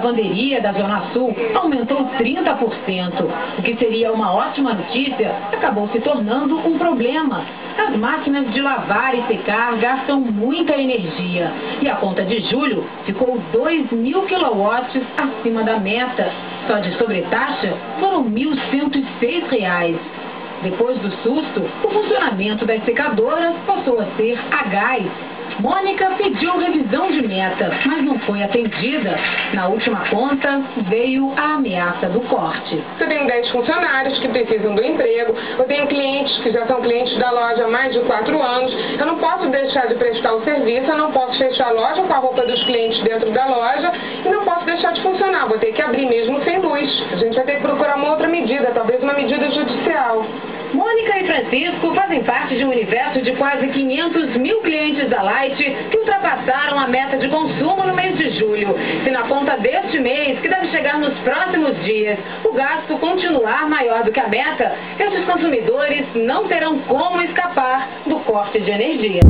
lavanderia da Zona Sul aumentou 30%. O que seria uma ótima notícia acabou se tornando um problema. As máquinas de lavar e secar gastam muita energia e a conta de julho ficou 2.000 quilowatts acima da meta. Só de sobretaxa foram R$ 1.106. Depois do susto, o funcionamento das secadoras passou a ser a gás. Mônica pediu revisão de meta, mas não foi atendida. Na última conta, veio a ameaça do corte. Eu tenho 10 funcionários que precisam do emprego, eu tenho clientes que já são clientes da loja há mais de 4 anos, eu não posso deixar de prestar o serviço, eu não posso fechar a loja com a roupa dos clientes dentro da loja e não posso deixar de funcionar, vou ter que abrir mesmo sem luz. A gente vai ter que procurar uma outra medida, talvez uma medida judicial. Mônica e Francisco fazem parte de um universo de quase 500 mil clientes da Light que ultrapassaram a meta de consumo no mês de julho. Se na conta deste mês, que deve chegar nos próximos dias, o gasto continuar maior do que a meta, esses consumidores não terão como escapar do corte de energia.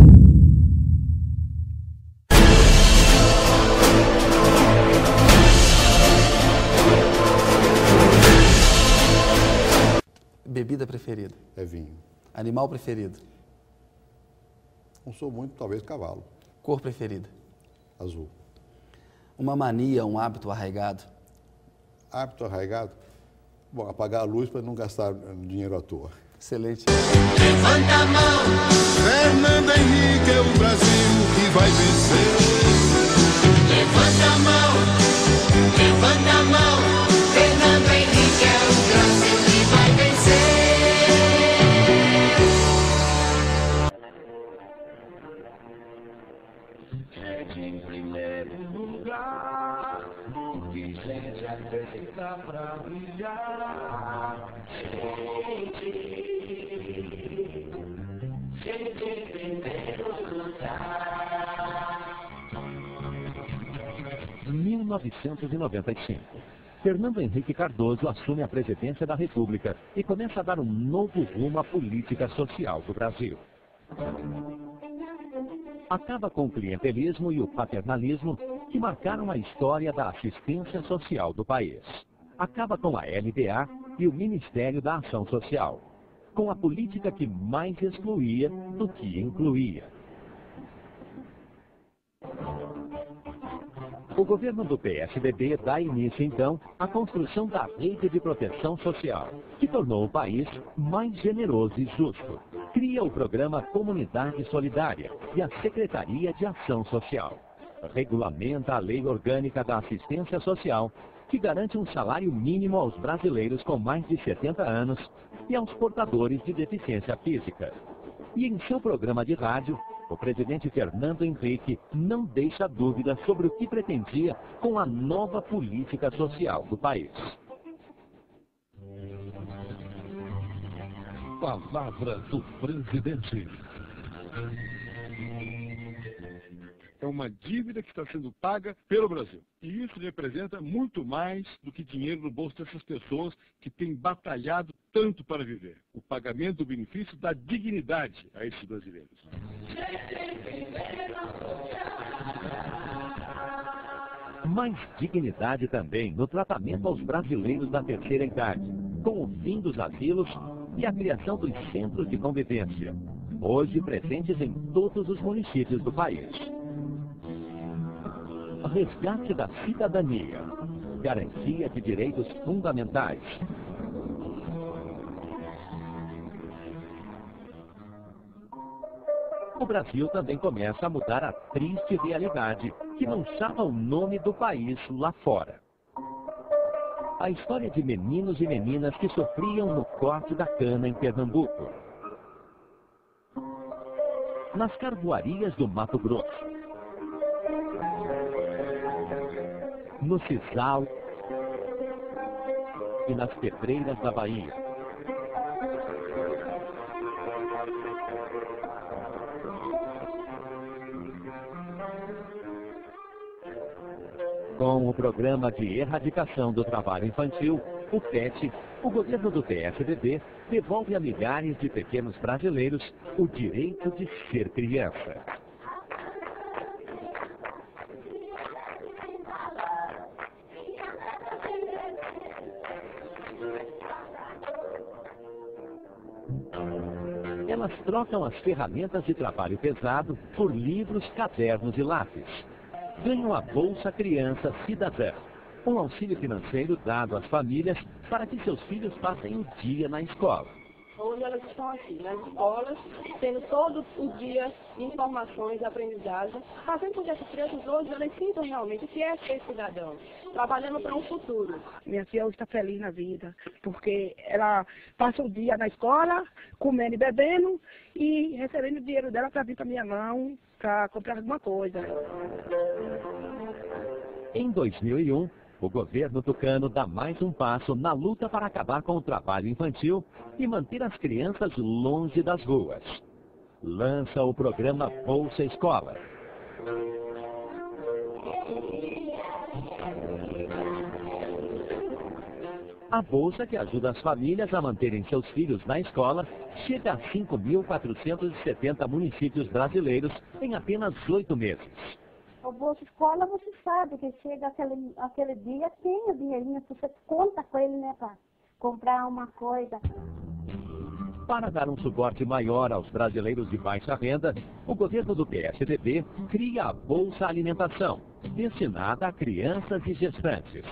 Bebida preferida? É vinho. Animal preferido? Não sou muito, talvez cavalo. Cor preferida? Azul. Uma mania, um hábito arraigado? Hábito arraigado? Bom, apagar a luz para não gastar dinheiro à toa. Excelente. Levanta a mão, Fernando Henrique é o Brasil que vai vencer. Levanta a mão, Fernando Henrique é o Brasil que vai vencer. Em primeiro lugar, o Vicente acredita pra brilhar. Em primeiro lugar. 1995. Fernando Henrique Cardoso assume a presidência da República e começa a dar um novo rumo à política social do Brasil. Acaba com o clientelismo e o paternalismo que marcaram a história da assistência social do país. Acaba com a LDA e o Ministério da Ação Social, com a política que mais excluía do que incluía. O governo do PSDB dá início, então, à construção da rede de proteção social, que tornou o país mais generoso e justo. Cria o programa Comunidade Solidária e a Secretaria de Ação Social. Regulamenta a Lei Orgânica da Assistência Social, que garante um salário mínimo aos brasileiros com mais de 70 anos e aos portadores de deficiência física. E em seu programa de rádio, o presidente Fernando Henrique não deixa dúvida sobre o que pretendia com a nova política social do país. Palavra do presidente. É uma dívida que está sendo paga pelo Brasil. E isso representa muito mais do que dinheiro no bolso dessas pessoas que têm batalhado tanto para viver. O pagamento do benefício dá dignidade a esses brasileiros. Mais dignidade também no tratamento aos brasileiros da terceira idade, com o fim dos asilos e a criação dos centros de convivência, hoje presentes em todos os municípios do país. Resgate da cidadania, garantia de direitos fundamentais. O Brasil também começa a mudar a triste realidade que manchava o nome do país lá fora. A história de meninos e meninas que sofriam no corte da cana em Pernambuco. Nas carvoarias do Mato Grosso. No sisal e nas pedreiras da Bahia. Com o Programa de Erradicação do Trabalho Infantil, o PET, o governo do PSDB devolve a milhares de pequenos brasileiros o direito de ser criança. Elas trocam as ferramentas de trabalho pesado por livros, cadernos e lápis. Ganham a Bolsa Criança Cidadã, um auxílio financeiro dado às famílias para que seus filhos passem o dia na escola. Hoje elas estão aqui nas escolas, tendo todo o dia informações, aprendizagem, fazendo com que essas crianças hoje elas sintam realmente o que é ser cidadão, trabalhando para um futuro. Minha filha hoje está feliz na vida, porque ela passa o dia na escola, comendo e bebendo, e recebendo o dinheiro dela para vir para minha mão, para comprar alguma coisa. Em 2001, o governo tucano dá mais um passo na luta para acabar com o trabalho infantil e manter as crianças longe das ruas. Lança o programa Bolsa Escola. A bolsa, que ajuda as famílias a manterem seus filhos na escola, chega a 5.470 municípios brasileiros em apenas 8 meses. O Bolsa Escola, você sabe que chega aquele dia, tem o dinheirinho, você conta com ele, né, para comprar uma coisa. Para dar um suporte maior aos brasileiros de baixa renda, o governo do PSDB cria a Bolsa Alimentação, destinada a crianças e gestantes.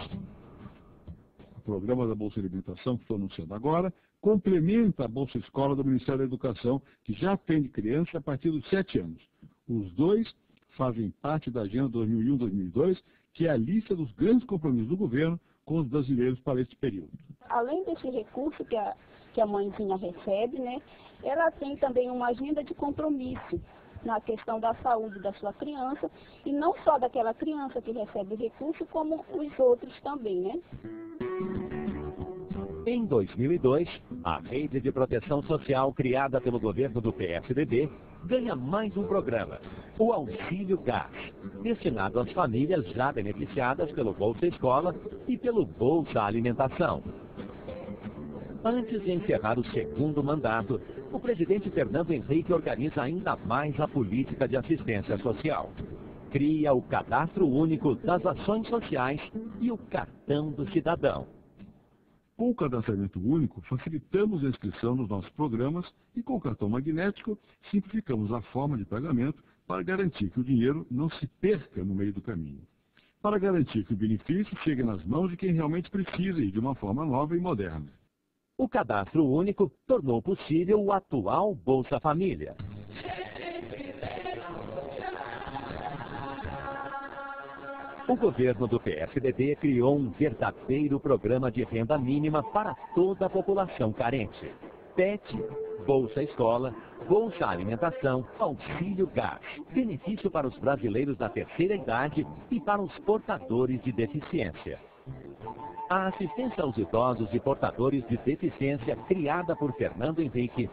O programa da Bolsa Alimentação, que estou anunciando agora, complementa a Bolsa Escola do Ministério da Educação, que já atende crianças a partir dos 7 anos. Os dois fazem parte da Agenda 2001-2002, que é a lista dos grandes compromissos do governo com os brasileiros para esse período. Além desse recurso que a mãezinha recebe, né, ela tem também uma agenda de compromisso na questão da saúde da sua criança, e não só daquela criança que recebe o recurso, como os outros também, né? Em 2002, a Rede de Proteção Social criada pelo governo do PSDB ganha mais um programa, o Auxílio Gás, destinado às famílias já beneficiadas pelo Bolsa Escola e pelo Bolsa Alimentação. Antes de encerrar o segundo mandato, o presidente Fernando Henrique organiza ainda mais a política de assistência social. Cria o Cadastro Único das Ações Sociais e o Cartão do Cidadão. Com o cadastramento único, facilitamos a inscrição nos nossos programas e com o cartão magnético, simplificamos a forma de pagamento para garantir que o dinheiro não se perca no meio do caminho. Para garantir que o benefício chegue nas mãos de quem realmente precisa e de uma forma nova e moderna. O Cadastro Único tornou possível o atual Bolsa Família. O governo do PSDB criou um verdadeiro programa de renda mínima para toda a população carente. PET, Bolsa Escola, Bolsa Alimentação, Auxílio Gás, benefício para os brasileiros da terceira idade e para os portadores de deficiência. A assistência aos idosos e portadores de deficiência, criada por Fernando Henrique,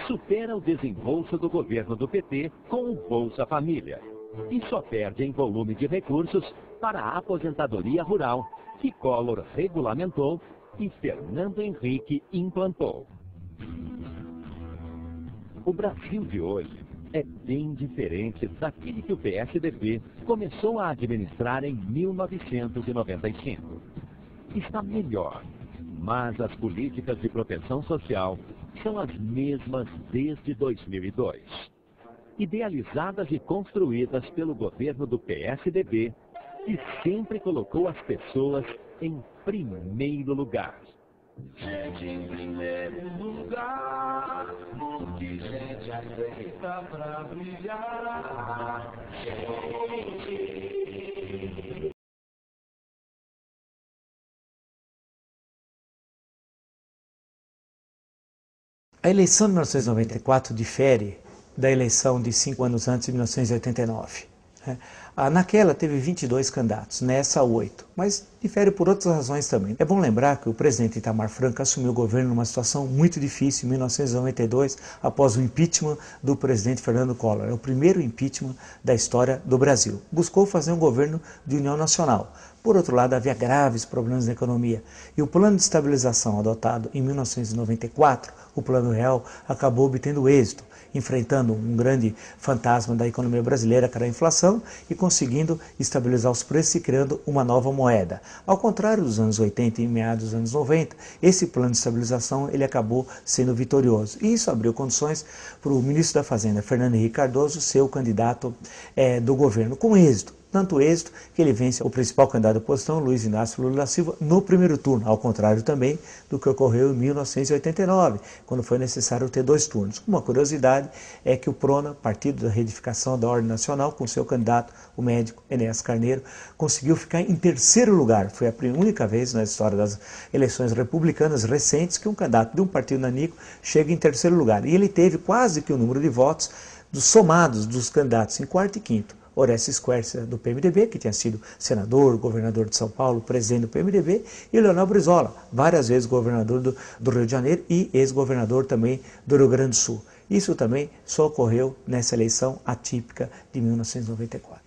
supera o desembolso do governo do PT com o Bolsa Família. E só perde em volume de recursos para a aposentadoria rural, que Collor regulamentou e Fernando Henrique implantou. O Brasil de hoje é bem diferente daquele que o PSDB começou a administrar em 1995. Está melhor, mas as políticas de proteção social são as mesmas desde 2002. Idealizadas e construídas pelo governo do PSDB, que sempre colocou as pessoas em primeiro lugar. Gente em primeiro lugar, porque gente aceita pra brilhar. Gente. A eleição de 1994 difere da eleição de 5 anos antes, de 1989. Naquela teve 22 candidatos, nessa 8, mas difere por outras razões também. É bom lembrar que o presidente Itamar Franco assumiu o governo numa situação muito difícil em 1992, após o impeachment do presidente Fernando Collor. É o primeiro impeachment da história do Brasil. Buscou fazer um governo de união nacional. Por outro lado, havia graves problemas na economia. E o plano de estabilização adotado em 1994, o Plano Real, acabou obtendo êxito, enfrentando um grande fantasma da economia brasileira, que era a inflação, e conseguindo estabilizar os preços e criando uma nova moeda. Ao contrário dos anos 80 e meados dos anos 90, esse plano de estabilização ele acabou sendo vitorioso. E isso abriu condições para o ministro da Fazenda, Fernando Henrique Cardoso, ser o candidato do governo, com êxito. Tanto êxito que ele vence o principal candidato da oposição, Luiz Inácio Lula da Silva, no primeiro turno, ao contrário também do que ocorreu em 1989, quando foi necessário ter 2 turnos. Uma curiosidade é que o PRONA, Partido da Reedificação da Ordem Nacional, com seu candidato, o médico Enéas Carneiro, conseguiu ficar em terceiro lugar. Foi a única vez na história das eleições republicanas recentes que um candidato de um partido nanico chega em terceiro lugar. E ele teve quase que o número de votos somados dos candidatos em quarto e quinto. Orestes Quercia, do PMDB, que tinha sido senador, governador de São Paulo, presidente do PMDB, e Leonel Brizola, várias vezes governador do Rio de Janeiro e ex-governador também do Rio Grande do Sul. Isso também só ocorreu nessa eleição atípica de 1994.